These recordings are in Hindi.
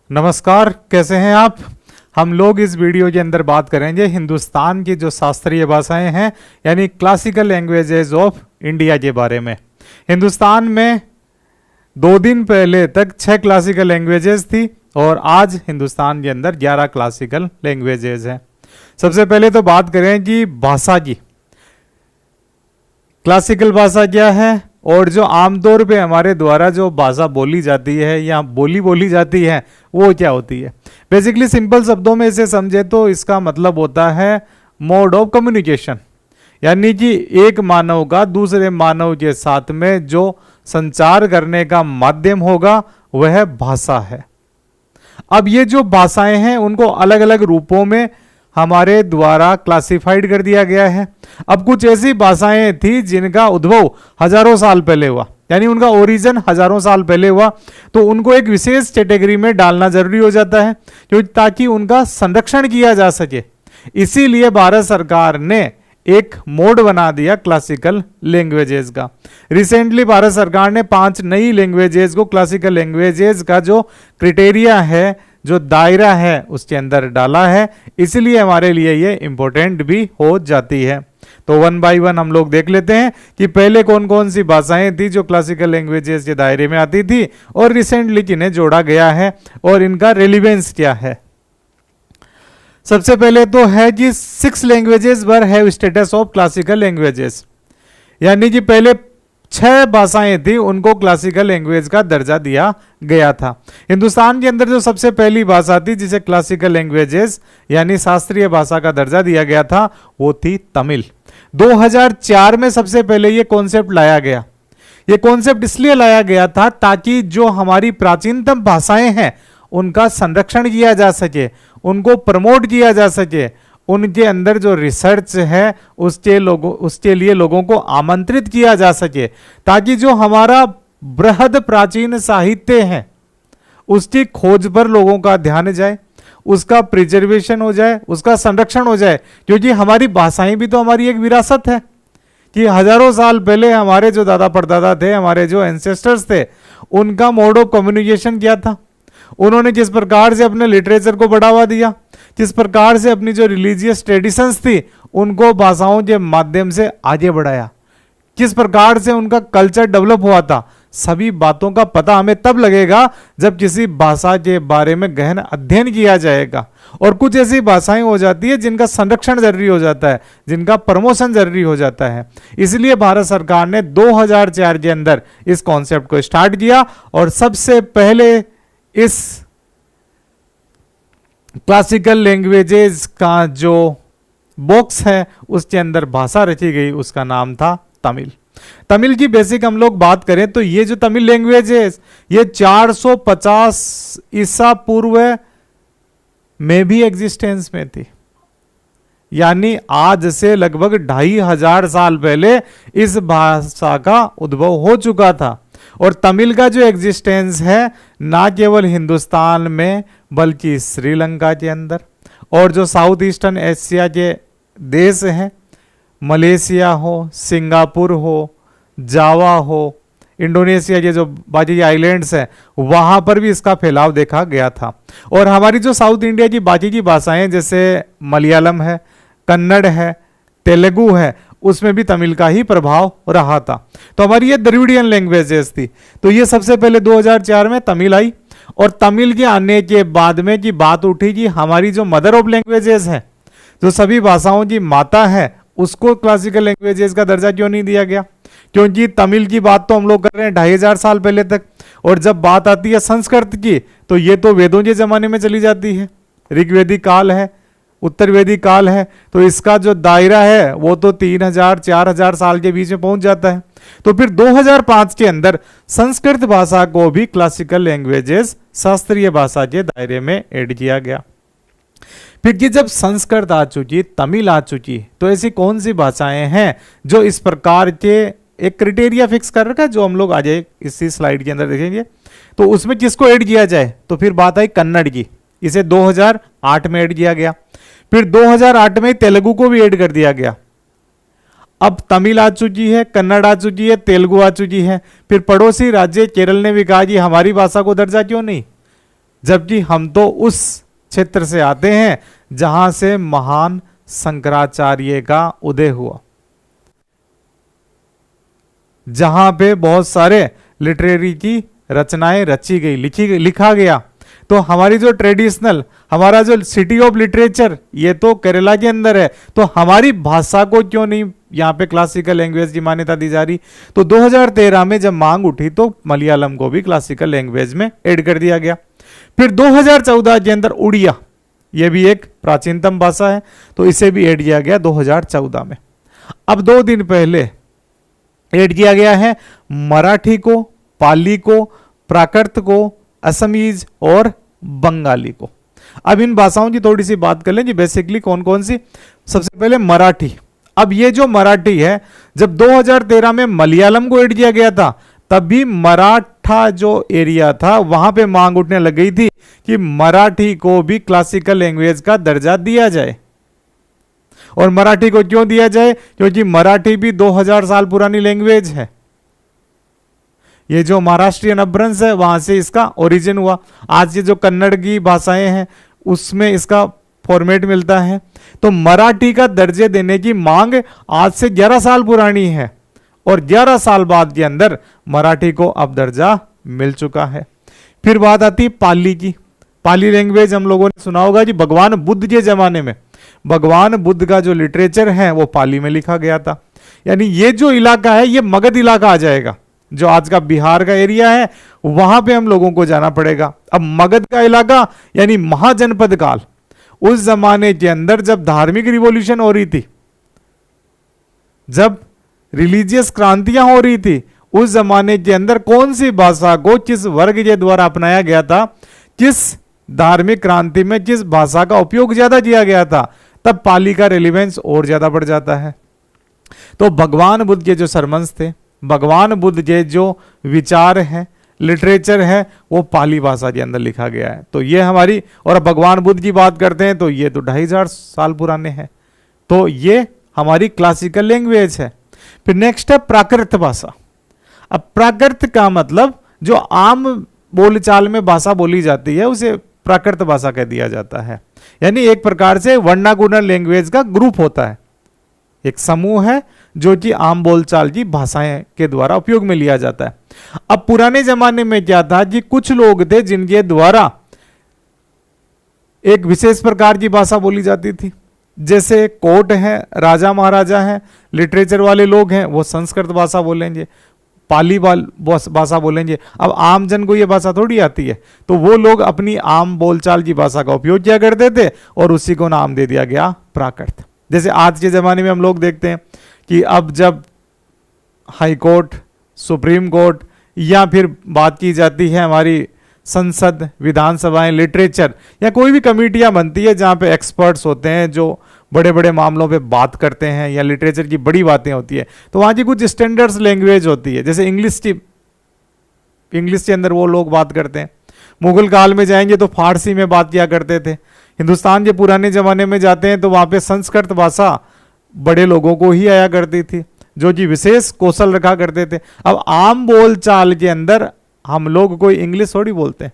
नमस्कार, कैसे हैं आप। हम लोग इस वीडियो के अंदर बात करेंगे हिंदुस्तान की जो शास्त्रीय भाषाएं हैं यानी क्लासिकल लैंग्वेजेस ऑफ इंडिया के बारे में। हिंदुस्तान में 2 दिन पहले तक 6 क्लासिकल लैंग्वेजेस थी और आज हिंदुस्तान के अंदर 11 क्लासिकल लैंग्वेजेस हैं। सबसे पहले तो बात करें कि भाषा की, क्लासिकल भाषा क्या है और जो आमतौर पे हमारे द्वारा जो भाषा बोली जाती है या बोली जाती है वो क्या होती है। बेसिकली सिंपल शब्दों में इसे समझे तो इसका मतलब होता है मोड ऑफ कम्युनिकेशन, यानी कि एक मानव का दूसरे मानव के साथ में जो संचार करने का माध्यम होगा वह भाषा है। अब ये जो भाषाएं हैं उनको अलग अलग रूपों में हमारे द्वारा क्लासिफाइड कर दिया गया है। अब कुछ ऐसी भाषाएं थी जिनका उद्भव हजारों साल पहले हुआ, यानी उनका ओरिजिन हजारों साल पहले हुआ, तो उनको एक विशेष कैटेगरी में डालना जरूरी हो जाता है क्योंकि ताकि उनका संरक्षण किया जा सके। इसीलिए भारत सरकार ने एक मोड बना दिया क्लासिकल लैंग्वेजेस का। रिसेंटली भारत सरकार ने 5 नई लैंग्वेजेस को क्लासिकल लैंग्वेजेस का जो क्राइटेरिया है, जो दायरा है, उसके अंदर डाला है। इसलिए हमारे लिए ये इंपॉर्टेंट भी हो जाती है। तो 1 बाय 1 हम लोग देख लेते हैं कि पहले कौन कौन सी भाषाएं थी जो क्लासिकल लैंग्वेजेस के दायरे में आती थी और रिसेंटली किन्हें जोड़ा गया है और इनका रेलिवेंस क्या है। सबसे पहले तो है कि 6 languages were have status of classical languages, यानी कि पहले 6 भाषाएं थी उनको क्लासिकल लैंग्वेज का दर्जा दिया गया था। हिंदुस्तान के अंदर जो सबसे पहली भाषा थी जिसे क्लासिकल लैंग्वेजेस यानी शास्त्रीय भाषा का दर्जा दिया गया था वो थी तमिल। 2004 में सबसे पहले ये कॉन्सेप्ट लाया गया। ये कॉन्सेप्ट इसलिए लाया गया था ताकि जो हमारी प्राचीनतम भाषाएं हैं उनका संरक्षण किया जा सके, उनको प्रमोट किया जा सके, उनके अंदर जो रिसर्च है उसके लिए लोगों को आमंत्रित किया जा सके, ताकि जो हमारा बृहद प्राचीन साहित्य है उसकी खोज पर लोगों का ध्यान जाए, उसका प्रिजर्वेशन हो जाए, उसका संरक्षण हो जाए। क्योंकि हमारी भाषाएं भी तो हमारी एक विरासत है कि हजारों साल पहले हमारे जो दादा परदादा थे, हमारे जो एंसेस्टर्स थे, उनका मोड ऑफ कम्युनिकेशन क्या था, उन्होंने किस प्रकार से अपने लिटरेचर को बढ़ावा दिया, किस प्रकार से अपनी जो रिलीजियस ट्रेडिशंस थी उनको भाषाओं के माध्यम से आगे बढ़ाया, किस प्रकार से उनका कल्चर डेवलप हुआ था। सभी बातों का पता हमें तब लगेगा जब किसी भाषा के बारे में गहन अध्ययन किया जाएगा। और कुछ ऐसी भाषाएं हो जाती है जिनका संरक्षण जरूरी हो जाता है, जिनका प्रमोशन जरूरी हो जाता है। इसलिए भारत सरकार ने 2004 के अंदर इस कॉन्सेप्ट को स्टार्ट किया और सबसे पहले इस क्लासिकल लैंग्वेजेस का जो बॉक्स है उसके अंदर भाषा रची गई, उसका नाम था तमिल। तमिल की बेसिक हम लोग बात करें तो ये जो तमिल लैंग्वेज है ये 450 ईसा पूर्व में भी एग्जिस्टेंस में थी, यानी आज से लगभग 2500 साल पहले इस भाषा का उद्भव हो चुका था। और तमिल का जो एग्जिस्टेंस है ना केवल हिंदुस्तान में बल्कि श्रीलंका के अंदर और जो साउथ ईस्टर्न एशिया के देश हैं, मलेशिया हो, सिंगापुर हो, जावा हो, इंडोनेशिया के जो बाकी आइलैंड्स हैं वहां पर भी इसका फैलाव देखा गया था। और हमारी जो साउथ इंडिया की बाकी की भाषाएं जैसे मलयालम है, कन्नड़ है, तेलुगु है, उसमें भी तमिल का ही प्रभाव रहा था। तो हमारी ये द्रविडियन लैंग्वेजेस थी। तो ये सबसे पहले 2004 में तमिल आई और तमिल के आने के बाद में की बात उठी कि हमारी जो मदर ऑफ लैंग्वेजेस है, जो सभी भाषाओं की माता है, उसको क्लासिकल लैंग्वेजेस का दर्जा क्यों नहीं दिया गया। क्योंकि तमिल की बात तो हम लोग कर रहे हैं 2500 साल पहले तक, और जब बात आती है संस्कृत की तो ये तो वेदों के जमाने में चली जाती है। ऋग्वेदिक काल है, उत्तर वैदिक काल है, तो इसका जो दायरा है वो तो 3000-4000 साल के बीच में पहुंच जाता है। तो फिर 2005 के अंदर संस्कृत भाषा को भी क्लासिकल लैंग्वेजेस शास्त्रीय भाषा के दायरे में ऐड किया गया। फिर कि जब संस्कृत आ चुकी, तमिल आ चुकी, तो ऐसी कौन सी भाषाएं हैं जो इस प्रकार के एक क्राइटेरिया फिक्स कर रखा है, जो हम लोग आज इसी स्लाइड के अंदर देखेंगे। तो उसमें किसको ऐड किया जाए, तो फिर बात आई कन्नड़ की, इसे 2008 में ऐड किया गया। फिर 2008 में तेलुगु को भी ऐड कर दिया गया। अब तमिल आ चुकी है, कन्नड़ आ चुकी है, तेलुगु आ चुकी है। फिर पड़ोसी राज्य केरल ने भी कहा कि हमारी भाषा को दर्जा क्यों नहीं। जबकि हम तो उस क्षेत्र से आते हैं जहां से महान शंकराचार्य का उदय हुआ, जहां पे बहुत सारे लिटरेरी की रचनाएं रची गई, लिखा गया। तो हमारी जो ट्रेडिशनल, हमारा जो सिटी ऑफ लिटरेचर, ये तो केरला के अंदर है, तो हमारी भाषा को क्यों नहीं यहाँ पे क्लासिकल लैंग्वेज की मान्यता दी जा रही? तो 2013 में जब मांग उठी तो मलयालम को भी क्लासिकल लैंग्वेज में ऐड कर दिया गया। फिर 2014 के अंदर उड़िया, ये भी एक प्राचीनतम भाषा है, तो इसे भी ऐड किया गया 2014 में। अब 2 दिन पहले ऐड किया गया है मराठी को, पाली को, प्राकृत को, असमीज और बंगाली को। अब इन भाषाओं की थोड़ी सी बात कर लें कि बेसिकली कौन कौन सी। सबसे पहले मराठी। अब ये जो मराठी है, जब 2013 में मलयालम को ऐड किया गया था, तब भी मराठा जो एरिया था वहां पे मांग उठने लग गई थी कि मराठी को भी क्लासिकल लैंग्वेज का दर्जा दिया जाए। और मराठी को क्यों दिया जाए? क्योंकि मराठी भी 2000 साल पुरानी लैंग्वेज है। ये जो महाराष्ट्रियन अपभ्रंश है वहां से इसका ओरिजिन हुआ। आज ये जो कन्नड़ की भाषाएं हैं उसमें इसका फॉर्मेट मिलता है। तो मराठी का दर्जे देने की मांग आज से 11 साल पुरानी है और 11 साल बाद के अंदर मराठी को अब दर्जा मिल चुका है। फिर बात आती है पाली की। पाली लैंग्वेज हम लोगों ने सुना होगा कि भगवान बुद्ध के जमाने में भगवान बुद्ध का जो लिटरेचर है वो पाली में लिखा गया था। यानी ये जो इलाका है ये मगध इलाका आ जाएगा, जो आज का बिहार का एरिया है वहां पे हम लोगों को जाना पड़ेगा। अब मगध का इलाका यानी महाजनपद काल, उस जमाने के अंदर जब धार्मिक रिवॉल्यूशन हो रही थी, जब रिलीजियस क्रांतियां हो रही थी, उस जमाने के अंदर कौन सी भाषा को किस वर्ग के द्वारा अपनाया गया था, किस धार्मिक क्रांति में किस भाषा का उपयोग ज्यादा किया गया था, तब पाली का रेलिवेंस और ज्यादा बढ़ जाता है। तो भगवान बुद्ध के जो सरमन्स थे, भगवान बुद्ध के जो विचार हैं, लिटरेचर है, वो पाली भाषा के अंदर लिखा गया है। तो ये हमारी, और भगवान बुद्ध की बात करते हैं तो ये तो 2500 साल पुराने हैं। तो ये हमारी क्लासिकल लैंग्वेज है। फिर नेक्स्ट है प्राकृत भाषा। अब प्राकृत का मतलब जो आम बोलचाल में भाषा बोली जाती है उसे प्राकृत भाषा कह दिया जाता है। यानी एक प्रकार से वर्नाकुलर लैंग्वेज का ग्रुप होता है, एक समूह है जो कि आम बोलचाल की भाषाएं के द्वारा उपयोग में लिया जाता है। अब पुराने जमाने में क्या था कि कुछ लोग थे जिनके द्वारा एक विशेष प्रकार की भाषा बोली जाती थी, जैसे कोर्ट है, राजा महाराजा हैं, लिटरेचर वाले लोग हैं, वो संस्कृत भाषा बोलेंगे, पाली भाषा बोलेंगे। अब आम जन को ये भाषा थोड़ी आती है, तो वो लोग अपनी आम बोलचाल की भाषा का उपयोग किया करते थे और उसी को नाम दे दिया गया प्राकृत। जैसे आज के ज़माने में हम लोग देखते हैं कि अब जब हाई कोर्ट, सुप्रीम कोर्ट या फिर बात की जाती है हमारी संसद, विधानसभाएं, लिटरेचर या कोई भी कमेटियां बनती है जहां पे एक्सपर्ट्स होते हैं जो बड़े बड़े मामलों पे बात करते हैं या लिटरेचर की बड़ी बातें होती है, तो वहाँ की कुछ स्टैंडर्ड्स लैंग्वेज होती है। जैसे इंग्लिश के अंदर वो लोग बात करते हैं। मुगल काल में जाएंगे तो फारसी में बात किया करते थे। हिंदुस्तान के पुराने ज़माने में जाते हैं तो वहाँ पे संस्कृत भाषा बड़े लोगों को ही आया करती थी, जो कि विशेष कौशल रखा करते थे। अब आम बोल चाल के अंदर हम लोग कोई इंग्लिश थोड़ी बोलते हैं,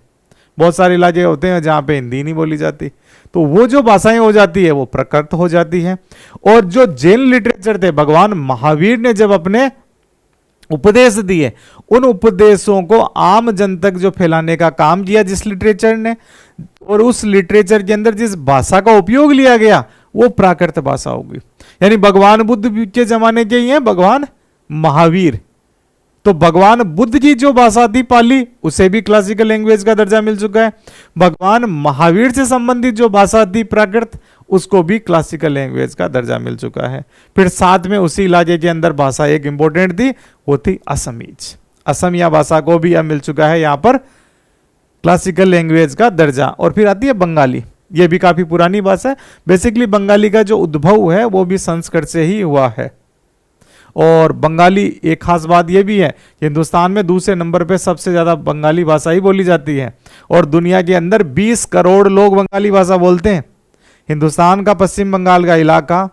बहुत सारे इलाके होते हैं जहाँ पे हिंदी नहीं बोली जाती, तो वो जो भाषाएं हो जाती है वो प्राकृत हो जाती है। और जो जैन लिटरेचर थे, भगवान महावीर ने जब अपने उपदेश दिए, उन उपदेशों को आम जन तक जो फैलाने का काम किया जिस लिटरेचर ने, और उस लिटरेचर के अंदर जिस भाषा का उपयोग लिया गया वो प्राकृत भाषा होगी। यानी भगवान बुद्ध के जमाने के ही हैं भगवान महावीर, तो भगवान बुद्ध की जो भाषा थी पाली, उसे भी क्लासिकल लैंग्वेज का दर्जा मिल चुका है। भगवान महावीर से संबंधित जो भाषा थी प्राकृत, उसको भी क्लासिकल लैंग्वेज का दर्जा मिल चुका है। फिर साथ में उसी इलाके के अंदर भाषा एक इंपॉर्टेंट थी, वो थी असमीज। असमिया भाषा को भी अब मिल चुका है यहाँ पर क्लासिकल लैंग्वेज का दर्जा। और फिर आती है बंगाली, ये भी काफी पुरानी भाषा है। बेसिकली बंगाली का जो उद्भव है वो भी संस्कृत से ही हुआ है। और बंगाली, एक खास बात यह भी है कि हिंदुस्तान में दूसरे नंबर पे सबसे ज़्यादा बंगाली भाषा ही बोली जाती है, और दुनिया के अंदर 20 करोड़ लोग बंगाली भाषा बोलते हैं। हिंदुस्तान का पश्चिम बंगाल का इलाका,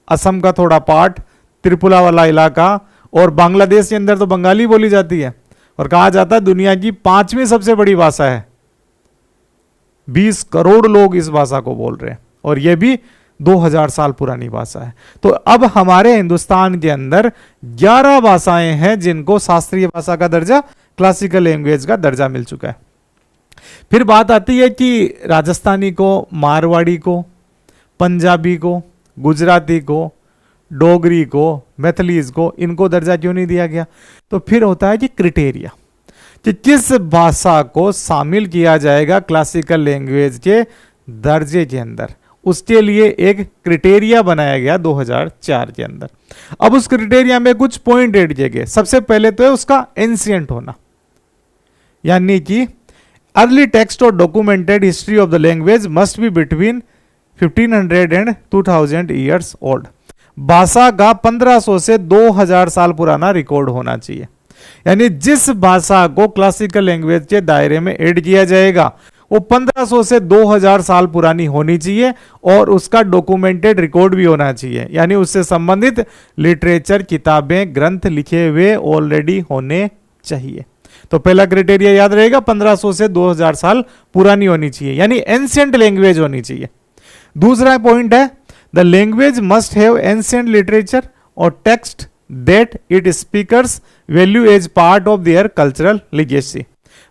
असम का थोड़ा पार्ट, त्रिपुरा वाला इलाका और बांग्लादेश के अंदर तो बंगाली बोली जाती है, और कहा जाता है दुनिया की 5वीं सबसे बड़ी भाषा है। 20 करोड़ लोग इस भाषा को बोल रहे हैं और ये भी 2000 साल पुरानी भाषा है। तो अब हमारे हिंदुस्तान के अंदर 11 भाषाएं हैं जिनको शास्त्रीय भाषा का दर्जा, क्लासिकल लैंग्वेज का दर्जा मिल चुका है। फिर बात आती है कि राजस्थानी को, मारवाड़ी को, पंजाबी को, गुजराती को, डोगरी को, मैथिलीज को, इनको दर्जा क्यों नहीं दिया गया? तो फिर होता है कि क्राइटेरिया कि किस भाषा को शामिल किया जाएगा क्लासिकल लैंग्वेज के दर्जे के अंदर, उसके लिए एक क्राइटेरिया बनाया गया 2004 के अंदर। अब उस क्राइटेरिया में कुछ पॉइंट ऐड किए गए। सबसे पहले तो है उसका एंशिएंट होना, यानी कि अर्ली टेक्स्ट और documented history of the language must be between 1500 and 2000 years old. भाषा का 1500 से 2000 साल पुराना रिकॉर्ड होना चाहिए। यानी जिस भाषा को क्लासिकल लैंग्वेज के दायरे में ऐड किया जाएगा वो 1500 से 2000 साल पुरानी होनी चाहिए और उसका डॉक्यूमेंटेड रिकॉर्ड भी होना चाहिए, यानी उससे संबंधित लिटरेचर, किताबें, ग्रंथ लिखे हुए ऑलरेडी होने चाहिए। तो पहला क्राइटेरिया याद रहेगा, 1500 से 2000 साल पुरानी होनी चाहिए, यानी एंशिएंट लैंग्वेज होनी चाहिए। दूसरा पॉइंट है the language must have ancient literature और text that it speakers value as part of their cultural legacy.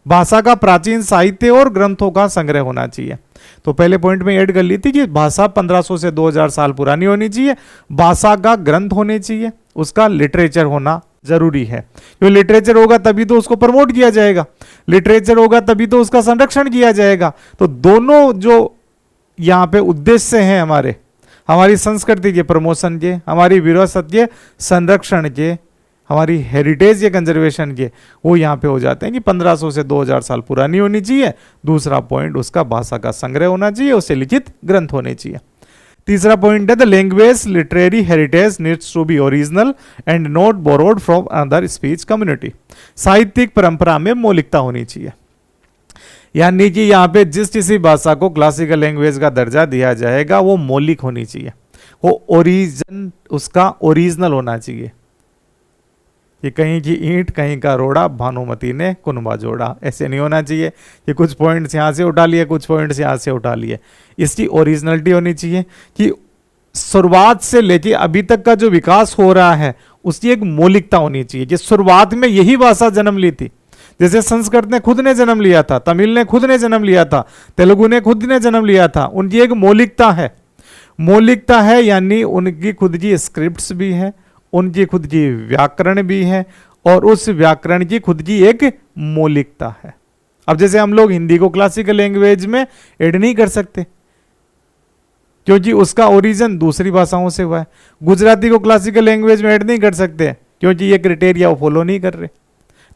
भाषा का प्राचीन साहित्य और ग्रंथों का संग्रह होना चाहिए। तो पहले पॉइंट में ऐड कर ली थी कि भाषा 1500 से 2000 साल पुरानी होनी चाहिए, भाषा का ग्रंथ होने चाहिए, उसका लिटरेचर होना जरूरी है। क्यों? लिटरेचर होगा तभी तो उसको प्रमोट किया जाएगा, लिटरेचर होगा तभी तो उसका संरक्षण किया जाएगा। तो दोनों जो यहाँ पे उद्देश्य हैं हमारी संस्कृति के प्रमोशन के, हमारी विरासत के संरक्षण के, हमारी हेरिटेज के कंजर्वेशन के, वो यहाँ पे हो जाते हैं कि 1500 से 2000 साल पुरानी होनी चाहिए। दूसरा पॉइंट उसका भाषा का संग्रह होना चाहिए, उससे लिखित ग्रंथ होने चाहिए। तीसरा पॉइंट है the language literary heritage needs to be original and not borrowed from other speech community. साहित्यिक परंपरा में मौलिकता होनी चाहिए, यानी कि यहाँ पे जिस किसी भाषा को क्लासिकल लैंग्वेज का दर्जा दिया जाएगा वो मौलिक होनी चाहिए, वो ओरिजिन उसका ओरिजिनल होना चाहिए। कि कहीं की ईंट कहीं का रोड़ा भानुमति ने कुनबा जोड़ा, ऐसे नहीं होना चाहिए कि कुछ पॉइंट्स यहाँ से उठा लिए, कुछ पॉइंट्स यहाँ से उठा लिए। इसकी ओरिजिनलिटी होनी चाहिए कि शुरुआत से लेके अभी तक का जो विकास हो रहा है उसकी एक मौलिकता होनी चाहिए कि शुरुआत में यही भाषा जन्म ली थी। जैसे संस्कृत ने खुद ने जन्म लिया था, तमिल ने खुद ने जन्म लिया था, तेलुगु ने खुद ने जन्म लिया था, उनकी एक मौलिकता है। मौलिकता है यानी उनकी खुद की स्क्रिप्ट्स भी है, उनकी खुद की व्याकरण भी है और उस व्याकरण की खुद की एक मौलिकता है। अब जैसे हम लोग हिंदी को क्लासिकल लैंग्वेज में ऐड नहीं कर सकते क्योंकि उसका ओरिजिन दूसरी भाषाओं से हुआ है। गुजराती को क्लासिकल लैंग्वेज में ऐड नहीं कर सकते क्योंकि ये क्राइटेरिया वो फॉलो नहीं कर रहे।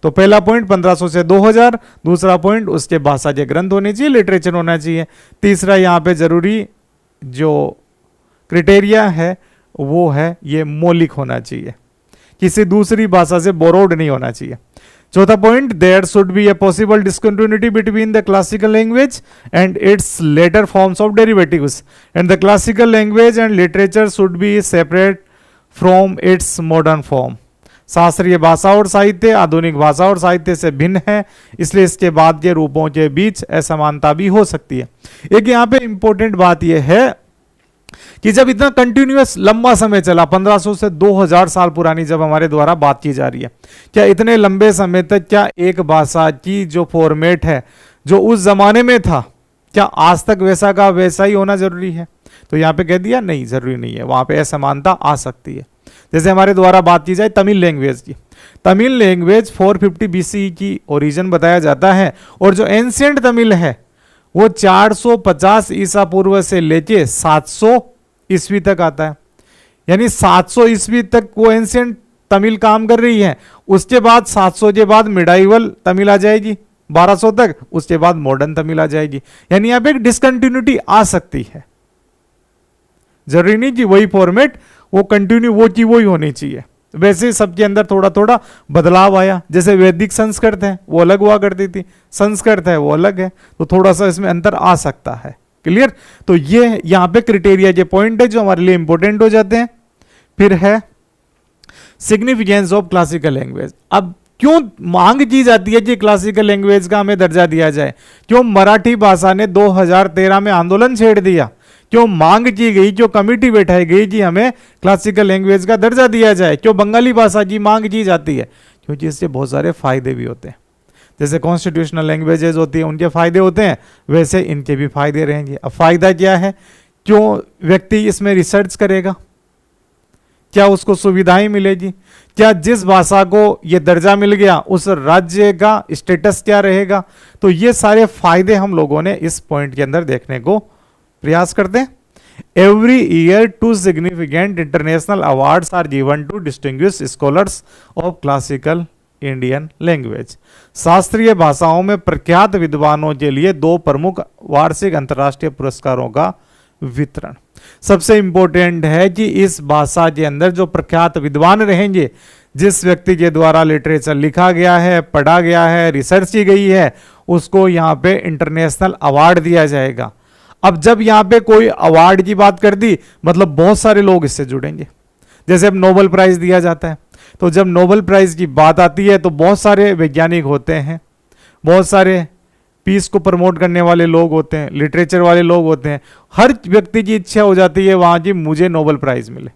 तो पहला पॉइंट 1500 से 2000, दूसरा पॉइंट उसके भाषा के ग्रंथ होने चाहिए, लिटरेचर होना चाहिए। तीसरा यहाँ पे जरूरी जो क्राइटेरिया है वो है ये मौलिक होना चाहिए, किसी दूसरी भाषा से बोरोड नहीं होना चाहिए। चौथा point there should be a possible discontinuity between the classical language and its later forms of derivatives and the classical language and literature should be separate from its modern form. शास्त्रीय भाषा और साहित्य आधुनिक भाषा और साहित्य से भिन्न है, इसलिए इसके बाद के रूपों के बीच असमानता भी हो सकती है। एक यहाँ पे इंपॉर्टेंट बात यह है कि जब इतना कंटिन्यूअस लंबा समय चला, 1500 से 2000 साल पुरानी जब हमारे द्वारा बात की जा रही है, क्या इतने लंबे समय तक क्या एक भाषा की जो फॉर्मेट है जो उस जमाने में था, क्या आज तक वैसा का वैसा ही होना जरूरी है? तो यहाँ पे कह दिया नहीं, जरूरी नहीं है, वहां पे असमानता आ सकती है। जैसे हमारे द्वारा बात की जाए तमिल लैंग्वेज की, तमिल लैंग्वेज 450 BC की ओरिजिन बताया जाता है और जो एंशिएंट तमिल है वो 450 ईसा पूर्व से लेके 700 ईस्वी तक आता है, यानी 700 ईस्वी तक वो एंशिएंट तमिल काम कर रही है। उसके बाद 700 के बाद मिडाइवल तमिल आ जाएगी 1200 तक, उसके बाद मॉडर्न तमिल आ जाएगी। यानी यहां पे एक डिसकंटिन्यूटी आ सकती है, जरूरी नहीं कि वही फॉर्मेट वो कंटिन्यू वो की वही होनी चाहिए। वैसे सबके अंदर थोड़ा थोड़ा बदलाव आया, जैसे वैदिक संस्कृत है वो अलग हुआ करती थी, संस्कृत है वो अलग है, तो थोड़ा सा इसमें अंतर आ सकता है। क्लियर? तो ये यहां पे क्राइटेरिया के पॉइंट है जो हमारे लिए इंपॉर्टेंट हो जाते हैं। फिर है सिग्निफिकेंस ऑफ क्लासिकल लैंग्वेज। अब क्यों मांग की जाती है कि क्लासिकल लैंग्वेज का हमें दर्जा दिया जाए? क्यों मराठी भाषा ने 2013 में आंदोलन छेड़ दिया? क्यों मांग की गई, क्यों कमेटी बैठाई गई कि हमें क्लासिकल लैंग्वेज का दर्जा दिया जाए? क्यों बंगाली भाषा की मांग की जाती है? क्योंकि इससे बहुत सारे फायदे भी होते हैं। जैसे कॉन्स्टिट्यूशनल लैंग्वेजेस होती है, उनके फायदे होते हैं, वैसे इनके भी फायदे रहेंगे। अब फायदा क्या है? क्यों व्यक्ति इसमें रिसर्च करेगा? क्या उसको सुविधाएं मिलेगी? क्या जिस भाषा को ये दर्जा मिल गया उस राज्य का स्टेटस क्या रहेगा? तो ये सारे फायदे हम लोगों ने इस पॉइंट के अंदर देखने को प्रयास करते हैं। Every year 2 significant international awards are given to distinguish scholars of classical Indian language. शास्त्रीय भाषाओं में प्रख्यात विद्वानों के लिए 2 प्रमुख वार्षिक अंतर्राष्ट्रीय पुरस्कारों का वितरण। सबसे इंपॉर्टेंट है कि इस भाषा के अंदर जो प्रख्यात विद्वान रहेंगे, जिस व्यक्ति के द्वारा लिटरेचर लिखा गया है, पढ़ा गया है, रिसर्च की गई है, उसको यहाँ पे इंटरनेशनल अवार्ड दिया जाएगा। अब जब यहाँ पे कोई अवार्ड की बात कर दी, मतलब बहुत सारे लोग इससे जुड़ेंगे। जैसे अब नोबेल प्राइज दिया जाता है, तो जब नोबेल प्राइज की बात आती है तो बहुत सारे वैज्ञानिक होते हैं, बहुत सारे पीस को प्रमोट करने वाले लोग होते हैं, लिटरेचर वाले लोग होते हैं। हर व्यक्ति की इच्छा हो जाती है वहां की मुझे नोबेल प्राइज मिले।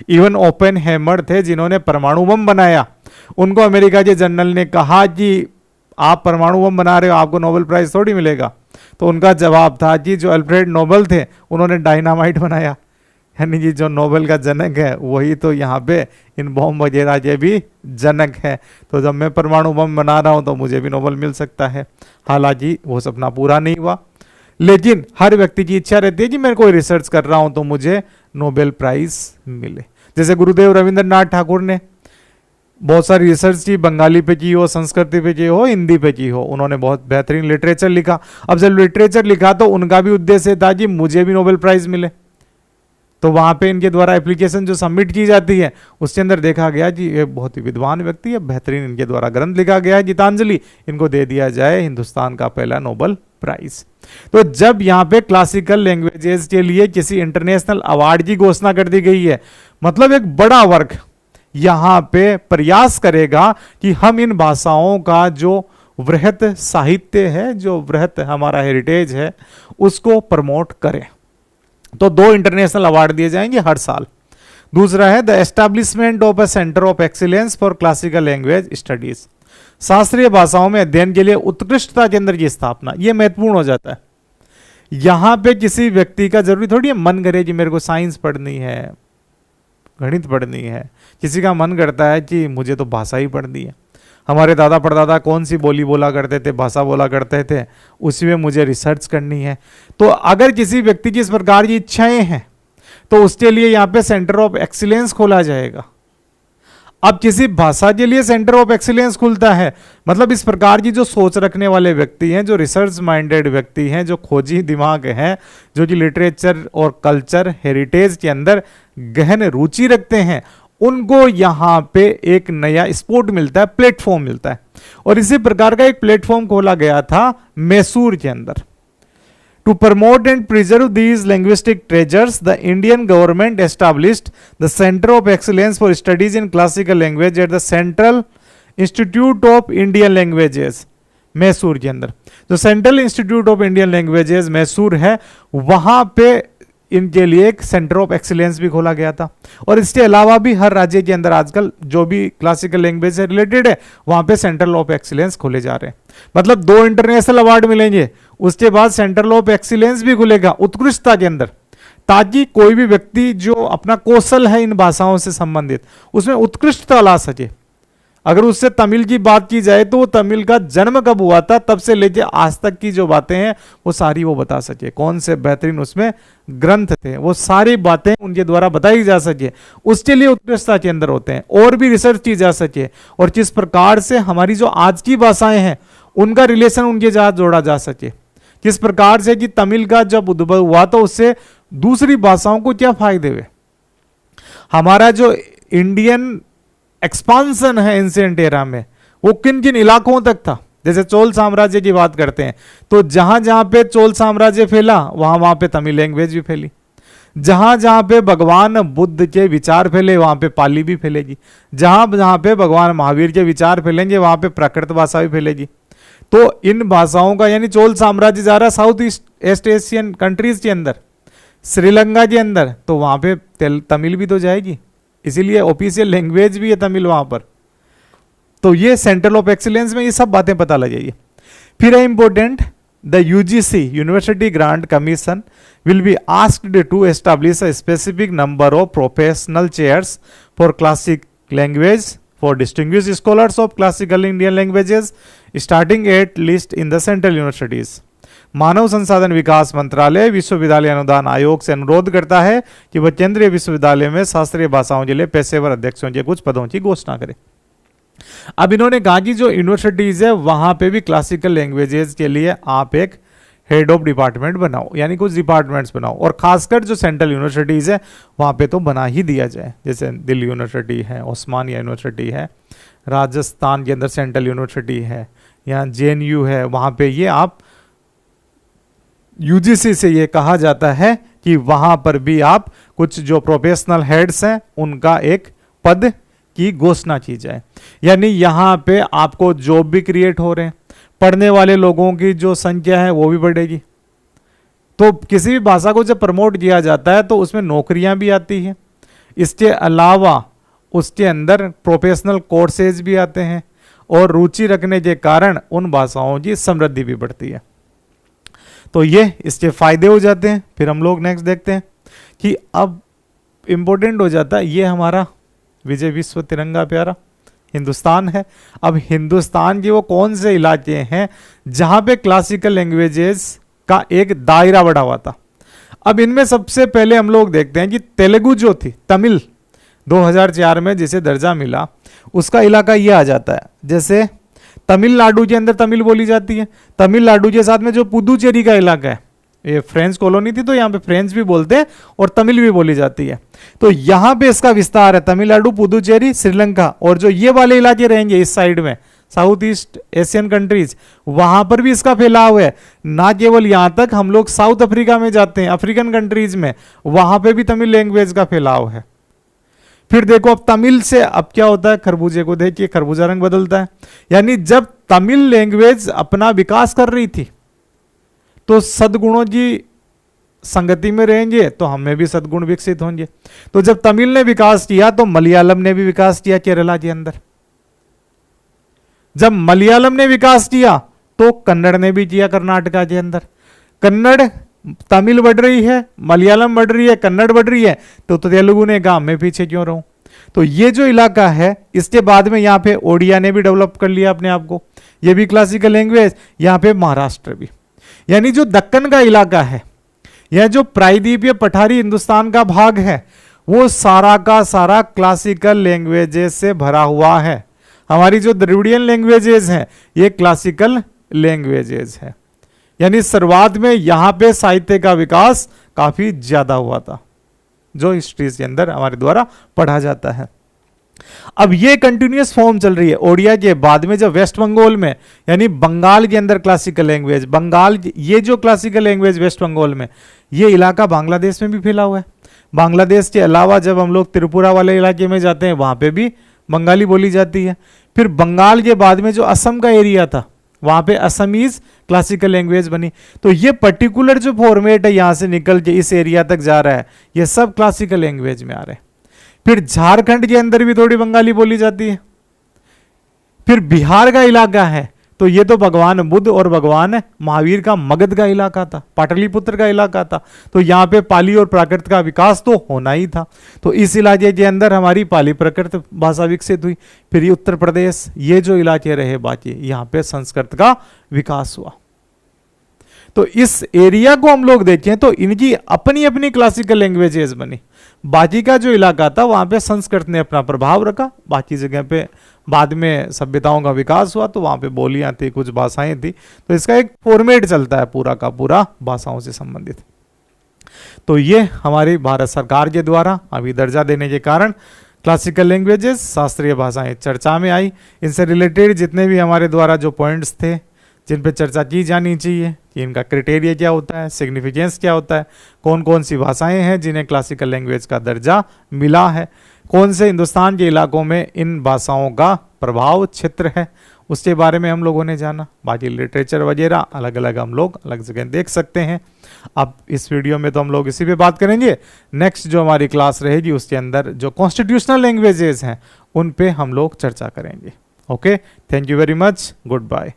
इवन ओपेनहेमर थे जिन्होंने परमाणु बम बनाया, उनको अमेरिका के जनरल ने कहा कि आप परमाणु बम बना रहे हो, आपको नोबेल प्राइज थोड़ी मिलेगा। तो उनका जवाब था कि जो अल्फ्रेड नोबेल थे उन्होंने डायनामाइट बनाया, यानी कि जो नोबेल का जनक है वही तो यहाँ पे इन बम वगैरह के भी जनक है। तो जब मैं परमाणु बम बना रहा हूँ तो मुझे भी नोबेल मिल सकता है। हालांकि वो सपना पूरा नहीं हुआ, लेकिन हर व्यक्ति की इच्छा रहती है कि मैं कोई रिसर्च कर रहा हूँ तो मुझे नोबेल प्राइज मिले। जैसे गुरुदेव रविंद्रनाथ ठाकुर ने बहुत सारी रिसर्च की, बंगाली पे की हो, संस्कृति पे की हो, हिंदी पे की हो, उन्होंने बहुत बेहतरीन लिटरेचर लिखा। अब जब लिटरेचर लिखा तो उनका भी उद्देश्य था कि मुझे भी नोबेल प्राइज मिले। तो वहां पे इनके द्वारा एप्लीकेशन जो सबमिट की जाती है उसके अंदर देखा गया कि ये बहुत ही विद्वान व्यक्ति है, बेहतरीन इनके द्वारा ग्रंथ लिखा गया है गीतांजलि, इनको दे दिया जाए हिंदुस्तान का पहला नोबेल प्राइज। तो जब यहाँ पे क्लासिकल लैंग्वेजेस के लिए किसी इंटरनेशनल अवार्ड की घोषणा कर दी गई है, मतलब एक बड़ा वर्ग यहाँ पे प्रयास करेगा कि हम इन भाषाओं का जो वृहत साहित्य है, जो वृहत हमारा हेरिटेज है, उसको प्रमोट करें। तो 2 इंटरनेशनल अवार्ड दिए जाएंगे हर साल। दूसरा है the establishment of a centre of excellence for classical language studies. शास्त्रीय भाषाओं में अध्ययन के लिए उत्कृष्टता केंद्र की स्थापना। यह महत्वपूर्ण हो जाता है। यहां पे किसी व्यक्ति का जरूरी थोड़ी है मन करे कि मेरे को साइंस पढ़नी है, गणित पढ़नी है। किसी का मन करता है कि मुझे तो भाषा ही पढ़नी है। हमारे दादा परदादा कौन सी बोली बोला करते थे, भाषा बोला करते थे, उसी में मुझे रिसर्च करनी है। तो अगर किसी व्यक्ति की इस प्रकार की इच्छाएं हैं तो उसके लिए यहाँ पे सेंटर ऑफ एक्सीलेंस खोला जाएगा। अब किसी भाषा के लिए सेंटर ऑफ एक्सीलेंस खुलता है, मतलब इस प्रकार की जो सोच रखने वाले व्यक्ति हैं, जो रिसर्च माइंडेड व्यक्ति हैं, जो खोजी दिमाग हैं, जो कि लिटरेचर और कल्चर हेरिटेज के अंदर गहन रुचि रखते हैं, उनको यहाँ पे एक नया स्पोर्ट मिलता है, प्लेटफॉर्म मिलता है। और इसी प्रकार का एक प्लेटफॉर्म खोला गया था मैसूर के अंदर। To promote and preserve these linguistic treasures, the Indian government established the centre of excellence for studies in classical language at the central institute of Indian languages, Mysore के अंदर। जो central institute of Indian languages Mysore है, वहां पे इनके लिए एक सेंटर ऑफ एक्सीलेंस भी खोला गया था। और इसके अलावा भी हर राज्य के अंदर आजकल जो भी क्लासिकल लैंग्वेज से रिलेटेड है वहां पे सेंटर ऑफ एक्सीलेंस खोले जा रहे हैं। मतलब 2 इंटरनेशनल अवार्ड मिलेंगे, उसके बाद सेंटर ऑफ एक्सीलेंस भी खुलेगा उत्कृष्टता के अंदर, ताकि कोई भी व्यक्ति जो अपना कौशल है इन भाषाओं से संबंधित उसमें उत्कृष्टता ला सके। अगर उससे तमिल की बात की जाए तो तमिल का जन्म कब हुआ था, तब से लेके आज तक की जो बातें हैं वो सारी वो बता सके। कौन से बेहतरीन उसमें ग्रंथ थे, वो सारी बातें उनके द्वारा बताई जा सके, उसके लिए उत्कृष्टता के अंदर होते हैं। और भी रिसर्च की जा सके और किस प्रकार से हमारी जो आज की भाषाएं हैं उनका रिलेशन उनके साथ जोड़ा जा सके। किस प्रकार से कि तमिल का जब उद्भव हुआ तो उससे दूसरी भाषाओं को क्या फायदे हुए। हमारा जो इंडियन एक्सपांसन है एंशिएंट एरा में वो किन किन इलाकों तक था। जैसे चोल साम्राज्य की बात करते हैं तो जहां जहां पे चोल साम्राज्य फैला वहां वहां पे तमिल लैंग्वेज भी फैली। जहां जहां पे भगवान बुद्ध के विचार फैले वहां पे पाली भी फैलेगी, जहां जहां पे भगवान महावीर के विचार फैलेंगे वहां पे प्राकृत भाषा भी फैलेगी। तो इन भाषाओं का यानी चोल साम्राज्य जा रहा है साउथ ईस्ट एशियन कंट्रीज के अंदर, श्रीलंका के अंदर, तो वहां पे तमिल भी तो जाएगी, इसीलिए ऑफिशियल लैंग्वेज भी है तमिल वहां पर। तो ये सेंटर ऑफ एक्सीलेंस में ये सब बातें पता लगेगी। फिर है important, the UGC university grant commission will be asked to establish a specific number of professional chairs for classic language for distinguished scholars of classical Indian languages starting at least in the central universities. मानव संसाधन विकास मंत्रालय विश्वविद्यालय अनुदान आयोग से अनुरोध करता है कि वह केंद्रीय विश्वविद्यालय में शास्त्रीय भाषाओं के लिए पेशेवर अध्यक्षों के कुछ पदों की घोषणा करे। अब इन्होंने कहा कि जो यूनिवर्सिटीज है वहां पे भी क्लासिकल लैंग्वेजेस के लिए आप एक हेड ऑफ डिपार्टमेंट बनाओ, यानी कुछ डिपार्टमेंट्स बनाओ, और खासकर जो सेंट्रल यूनिवर्सिटीज है वहां पे तो बना ही दिया जाए। जैसे दिल्ली यूनिवर्सिटी है, ओस्मानिया यूनिवर्सिटी है, राजस्थान के अंदर सेंट्रल यूनिवर्सिटी है, यहाँ JNU है, वहां पे ये आप यूजीसी से ये कहा जाता है कि वहां पर भी आप कुछ जो प्रोफेशनल हेड्स हैं उनका एक पद की घोषणा की जाए। यानी यहाँ पे आपको जॉब भी क्रिएट हो रहे हैं, पढ़ने वाले लोगों की जो संख्या है वो भी बढ़ेगी। तो किसी भी भाषा को जब प्रमोट किया जाता है तो उसमें नौकरियां भी आती हैं, इसके अलावा उसके अंदर प्रोफेशनल कोर्सेज भी आते हैं, और रुचि रखने के कारण उन भाषाओं की समृद्धि भी बढ़ती है। तो ये इसके फायदे हो जाते हैं। फिर हम लोग नेक्स्ट देखते हैं कि अब इंपॉर्टेंट हो जाता है, ये हमारा विजय विश्व तिरंगा प्यारा हिंदुस्तान है। अब हिंदुस्तान के वो कौन से इलाके हैं जहां पे क्लासिकल लैंग्वेजेस का एक दायरा बढ़ा हुआ था। अब इनमें सबसे पहले हम लोग देखते हैं कि तेलुगु जो थी, तमिल 2004 में जिसे दर्जा मिला, उसका इलाका ये आ जाता है। जैसे तमिलनाडु के अंदर तमिल बोली जाती है, तमिलनाडु के साथ में जो पुदुचेरी का इलाका है, ये फ्रेंच कॉलोनी थी तो यहाँ पे फ्रेंच भी बोलते हैं और तमिल भी बोली जाती है। तो यहाँ पे इसका विस्तार है, तमिलनाडु, पुदुचेरी, श्रीलंका, और जो ये वाले इलाके रहेंगे इस साइड में साउथ ईस्ट एशियन कंट्रीज, वहां पर भी इसका फैलाव है। ना केवल यहां तक, हम लोग साउथ अफ्रीका में जाते हैं, अफ्रीकन कंट्रीज में, वहां पे भी तमिल लैंग्वेज का फैलाव है। फिर देखो अब तमिल से अब क्या होता है, खरबूजे को देखिए, खरबूजा रंग बदलता है। यानी जब तमिल लैंग्वेज अपना विकास कर रही थी तो सद्गुणों की संगति में रहेंगे तो हमें भी सद्गुण विकसित होंगे। तो जब तमिल ने विकास किया तो मलयालम ने भी विकास किया केरला के अंदर। जब मलयालम ने विकास किया तो कन्नड़ ने भी किया कर्नाटका के अंदर। कन्नड़, तमिल बढ़ रही है, मलयालम बढ़ रही है, कन्नड़ बढ़ रही है, तो तेलुगु ने कहा मैं पीछे क्यों रहूं। तो ये जो इलाका है, इसके बाद में यहाँ पे ओडिया ने भी डेवलप कर लिया अपने आप को, ये भी क्लासिकल लैंग्वेज, यहाँ पे महाराष्ट्र भी। यानी जो दक्कन का इलाका है, यह जो प्रायद्वीपीय पठारी हिंदुस्तान का भाग है, वो सारा का सारा क्लासिकल लैंग्वेजेस से भरा हुआ है। हमारी जो द्रविडियन लैंग्वेजेस हैं ये क्लासिकल लैंग्वेजेस है। यानी शुरुआत में यहां पे साहित्य का विकास काफी ज्यादा हुआ था, जो हिस्ट्री के अंदर हमारे द्वारा पढ़ा जाता है। अब ये कंटिन्यूअस फॉर्म चल रही है। ओडिया के बाद में जब वेस्ट बंगाल में, यानी बंगाल के अंदर क्लासिकल लैंग्वेज, बंगाल, ये जो क्लासिकल लैंग्वेज वेस्ट बंगाल में, ये इलाका बांग्लादेश में भी फैला हुआ है। बांग्लादेश के अलावा जब हम लोग त्रिपुरा वाले इलाके में जाते हैं वहां पे भी बंगाली बोली जाती है। फिर बंगाल के बाद में जो असम का एरिया था वहां पे असमीज क्लासिकल लैंग्वेज बनी। तो ये पर्टिकुलर जो फॉर्मेट है यहां से निकल के इस एरिया तक जा रहा है, ये सब क्लासिकल लैंग्वेज में आ रहे हैं। फिर झारखंड के अंदर भी थोड़ी बंगाली बोली जाती है। फिर बिहार का इलाका है, तो ये तो भगवान बुद्ध और भगवान महावीर का मगध का इलाका था, पाटलिपुत्र का इलाका था। तो यहाँ पे पाली और प्राकृत का विकास तो होना ही था। तो इस इलाके के अंदर हमारी पाली प्राकृत भाषा विकसित हुई। फिर ये उत्तर प्रदेश, ये जो इलाके रहे बाकी, यहाँ पे संस्कृत का विकास हुआ। तो इस एरिया को हम लोग देखें तो इनकी अपनी अपनी क्लासिकल लैंग्वेजेस बनी। बाकी का जो इलाका था वहां पे संस्कृत ने अपना प्रभाव रखा, बाकी जगह पे बाद में सभ्यताओं का विकास हुआ तो वहां पे बोलियां थी, कुछ भाषाएं थी। तो इसका एक फॉर्मेट चलता है पूरा का पूरा भाषाओं से संबंधित। तो ये हमारी भारत सरकार के द्वारा अभी दर्जा देने के कारण क्लासिकल लैंग्वेजेस, शास्त्रीय भाषाएं चर्चा में आई। इनसे रिलेटेड जितने भी हमारे द्वारा जो पॉइंट्स थे जिन पे चर्चा की जानी चाहिए कि इनका क्राइटेरिया क्या होता है, सिग्निफिकेंस क्या होता है, कौन कौन सी भाषाएं हैं जिन्हें क्लासिकल लैंग्वेज का दर्जा मिला है, कौन से हिंदुस्तान के इलाकों में इन भाषाओं का प्रभाव क्षेत्र है, उसके बारे में हम लोगों ने जाना। बाकी लिटरेचर वगैरह अलग अलग हम लोग अलग जगह देख सकते हैं। अब इस वीडियो में तो हम लोग इसी पे बात करेंगे। नेक्स्ट जो हमारी क्लास रहेगी उसके अंदर जो कॉन्स्टिट्यूशनल लैंग्वेजेस हैं उन पे हम लोग चर्चा करेंगे। Okay, thank you very much, good bye.